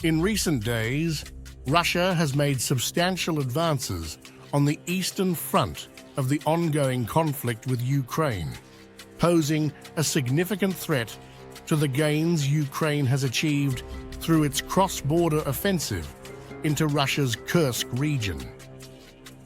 In recent days, Russia has made substantial advances on the eastern front of the ongoing conflict with Ukraine, posing a significant threat to the gains Ukraine has achieved through its cross-border offensive into Russia's Kursk region.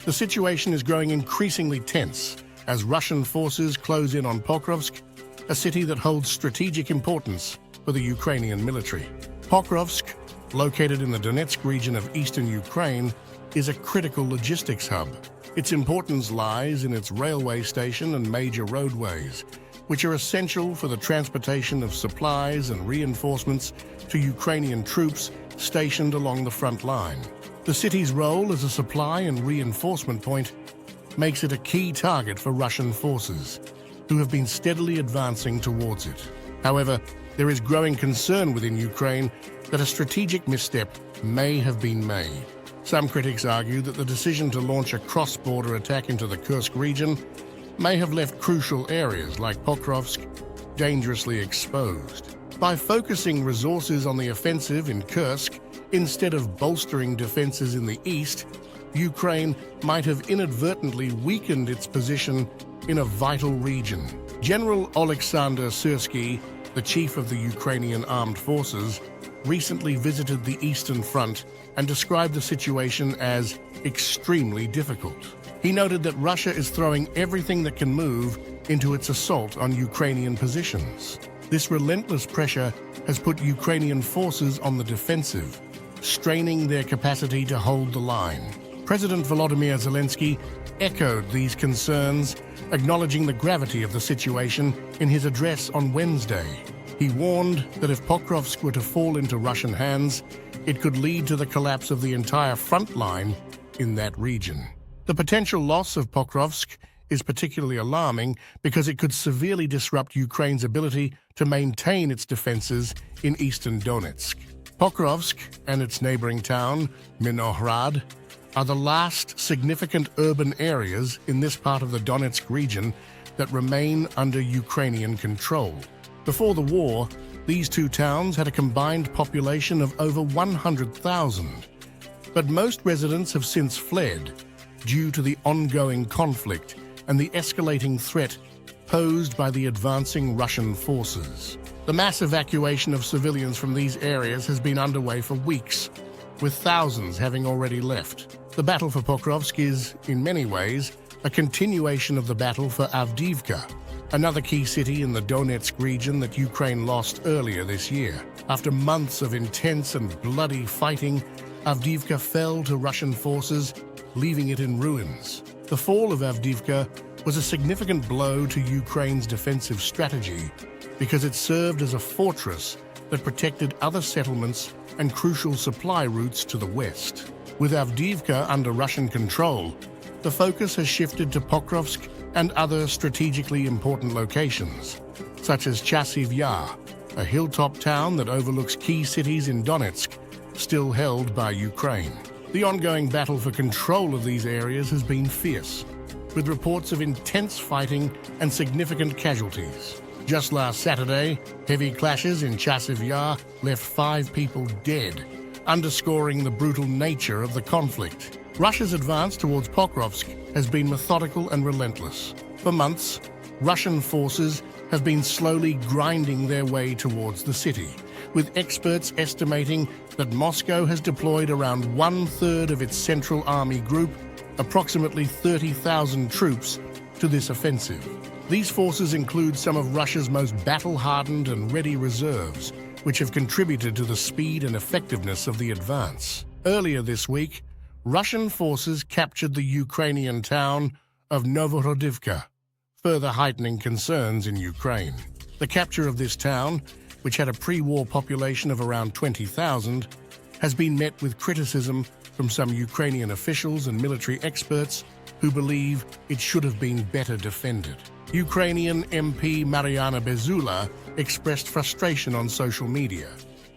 The situation is growing increasingly tense as Russian forces close in on Pokrovsk, a city that holds strategic importance for the Ukrainian military. Pokrovsk, located in the Donetsk region of eastern Ukraine, is a critical logistics hub. Its importance lies in its railway station and major roadways, which are essential for the transportation of supplies and reinforcements to Ukrainian troops stationed along the front line. The city's role as a supply and reinforcement point makes it a key target for Russian forces, who have been steadily advancing towards it. However, there is growing concern within Ukraine that a strategic misstep may have been made. Some critics argue that the decision to launch a cross-border attack into the Kursk region may have left crucial areas like Pokrovsk dangerously exposed. By focusing resources on the offensive in Kursk instead of bolstering defenses in the east, Ukraine might have inadvertently weakened its position in a vital region. General Oleksandr Syrsky, the chief of the Ukrainian armed forces, recently visited the Eastern Front and described the situation as extremely difficult. He noted that Russia is throwing everything that can move into its assault on Ukrainian positions. This relentless pressure has put Ukrainian forces on the defensive, straining their capacity to hold the line. President Volodymyr Zelensky echoed these concerns, acknowledging the gravity of the situation in his address on Wednesday. He warned that if Pokrovsk were to fall into Russian hands, it could lead to the collapse of the entire front line in that region. The potential loss of Pokrovsk is particularly alarming because it could severely disrupt Ukraine's ability to maintain its defenses in eastern Donetsk. Pokrovsk and its neighboring town, Minohrad, are the last significant urban areas in this part of the Donetsk region that remain under Ukrainian control. Before the war, these two towns had a combined population of over 100,000, but most residents have since fled due to the ongoing conflict and the escalating threat posed by the advancing Russian forces. The mass evacuation of civilians from these areas has been underway for weeks, with thousands having already left. The battle for Pokrovsk is, in many ways, a continuation of the battle for Avdiivka, another key city in the Donetsk region that Ukraine lost earlier this year. After months of intense and bloody fighting, Avdiivka fell to Russian forces, leaving it in ruins. The fall of Avdiivka was a significant blow to Ukraine's defensive strategy because it served as a fortress that protected other settlements and crucial supply routes to the west. With Avdiivka under Russian control, the focus has shifted to Pokrovsk and other strategically important locations, such as Chasiv Yar, a hilltop town that overlooks key cities in Donetsk, still held by Ukraine. The ongoing battle for control of these areas has been fierce, with reports of intense fighting and significant casualties. Just last Saturday, heavy clashes in Chasiv Yar left 5 people dead, underscoring the brutal nature of the conflict. Russia's advance towards Pokrovsk has been methodical and relentless. For months, Russian forces have been slowly grinding their way towards the city, with experts estimating that Moscow has deployed around 1/3 of its Central Army Group, approximately 30,000 troops, to this offensive. These forces include some of Russia's most battle-hardened and ready reserves, which have contributed to the speed and effectiveness of the advance. Earlier this week, Russian forces captured the Ukrainian town of Novhorodivka, further heightening concerns in Ukraine. The capture of this town, which had a pre-war population of around 20,000, has been met with criticism from some Ukrainian officials and military experts who believe it should have been better defended. Ukrainian MP Mariana Bezula expressed frustration on social media,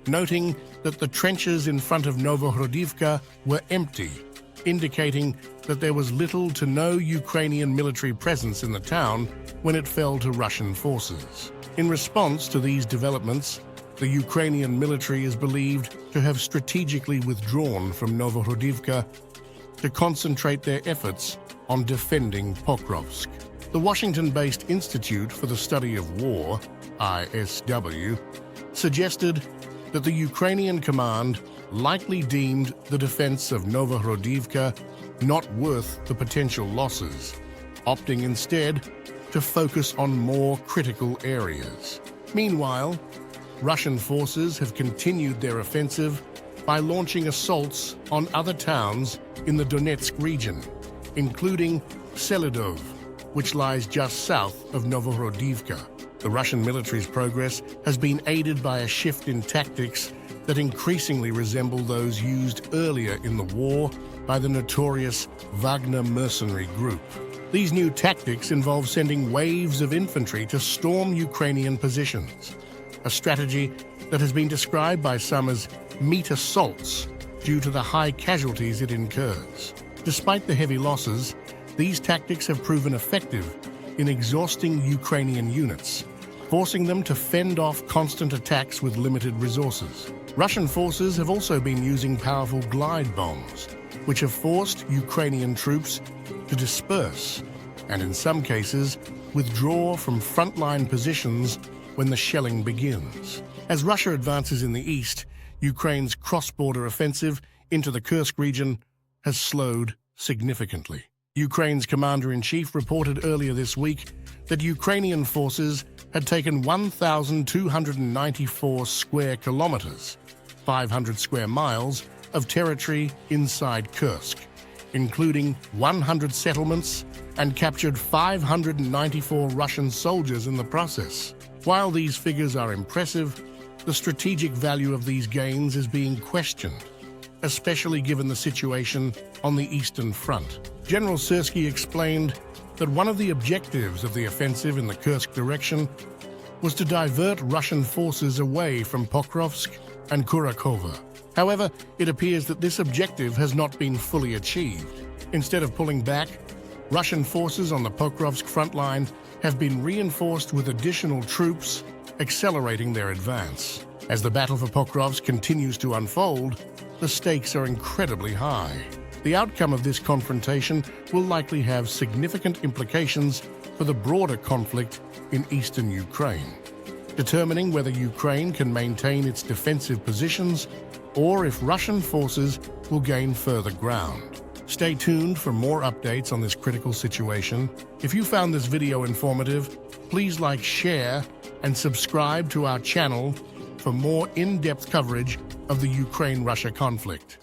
noting that the trenches in front of Novhorodivka were empty, indicating that there was little to no Ukrainian military presence in the town when it fell to Russian forces. In response to these developments, The Ukrainian military is believed to have strategically withdrawn from Avdiivka to concentrate their efforts on defending Pokrovsk. The Washington-based Institute for the Study of War, ISW, suggested that the Ukrainian command likely deemed the defense of Avdiivka not worth the potential losses, opting instead to focus on more critical areas. Meanwhile, Russian forces have continued their offensive by launching assaults on other towns in the Donetsk region, including Selidov, which lies just south of Avdiivka. The Russian military's progress has been aided by a shift in tactics that increasingly resemble those used earlier in the war by the notorious Wagner mercenary group. These new tactics involve sending waves of infantry to storm Ukrainian positions, a strategy that has been described by some as meat assaults due to the high casualties it incurs. Despite the heavy losses, these tactics have proven effective in exhausting Ukrainian units, forcing them to fend off constant attacks with limited resources. Russian forces have also been using powerful glide bombs, which have forced Ukrainian troops to disperse and, in some cases, withdraw from frontline positions when the shelling begins. As Russia advances in the east, Ukraine's cross-border offensive into the Kursk region has slowed significantly. Ukraine's commander-in-chief reported earlier this week that Ukrainian forces had taken 1,294 square kilometers, 500 square miles, of territory inside Kursk, including 100 settlements, and captured 594 Russian soldiers in the process. While these figures are impressive, the strategic value of these gains is being questioned, especially given the situation on the Eastern Front. General Syrskyi explained that one of the objectives of the offensive in the Kursk direction was to divert Russian forces away from Pokrovsk and Kursk. However, it appears that this objective has not been fully achieved. Instead of pulling back, Russian forces on the Pokrovsk front line have been reinforced with additional troops, accelerating their advance. As the battle for Pokrovsk continues to unfold, the stakes are incredibly high. The outcome of this confrontation will likely have significant implications for the broader conflict in eastern Ukraine, determining whether Ukraine can maintain its defensive positions or if Russian forces will gain further ground. Stay tuned for more updates on this critical situation. If you found this video informative, please like, share, and subscribe to our channel for more in-depth coverage of the Ukraine-Russia conflict.